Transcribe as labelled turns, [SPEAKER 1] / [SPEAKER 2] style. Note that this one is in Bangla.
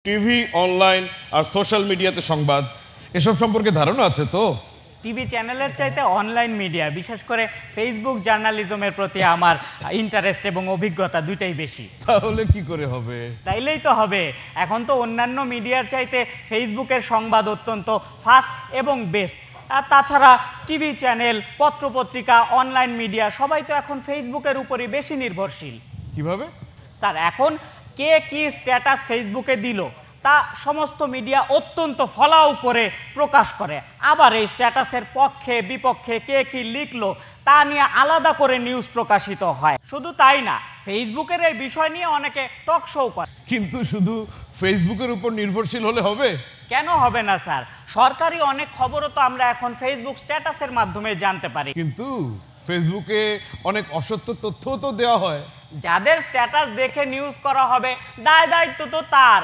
[SPEAKER 1] টিভি, অনলাইন আর সোশ্যাল মিডিয়াতে সংবাদ এসব সম্পর্কে ধারণা আছে তো?
[SPEAKER 2] টিভি চ্যানেলের চাইতে অনলাইন মিডিয়া, বিশেষ করে ফেসবুক জার্নালিজমের প্রতি আমার ইন্টারেস্ট এবং অভিজ্ঞতা দুইটাই বেশি।
[SPEAKER 1] তাহলে কি করে হবে?
[SPEAKER 2] তাইলেই তো হবে। এখন তো অন্যান্য মিডিয়ার চাইতে ফেসবুকের সংবাদ অত্যন্ত ফাস্ট এবং বেস্ট। আর তাছাড়া টিভি চ্যানেল, পত্রপত্রিকা, অনলাইন মিডিয়া সবাই তো এখন ফেসবুকের উপরই বেশি নির্ভরশীল।
[SPEAKER 1] কিভাবে?
[SPEAKER 2] স্যার, এখন কে কি স্ট্যাটাস ফেসবুকে দিল তা সমস্ত মিডিয়া অত্যন্ত ফলাও করে প্রকাশ করে। আবার এই স্ট্যাটাসের পক্ষে বিপক্ষে কে কি লিখলো তা নিয়ে আলাদা করে নিউজ প্রকাশিত হয়। শুধু তাই না, ফেসবুকের এই বিষয় নিয়ে অনেকে টক শো করে।
[SPEAKER 1] কিন্তু শুধু ফেসবুকের উপর নির্ভরশীল হলে হবে?
[SPEAKER 2] কেন হবে না স্যার? সরকারি অনেক খবরও তো আমরা এখন ফেসবুক স্ট্যাটাসের মাধ্যমে জানতে পারি।
[SPEAKER 1] কিন্তু ফেসবুকে অনেক অসত্য তথ্যও তো দেওয়া হয়।
[SPEAKER 2] যাদের স্ট্যাটাস দেখে নিউজ করা হবে, দায় দায়িত্ব তো তার।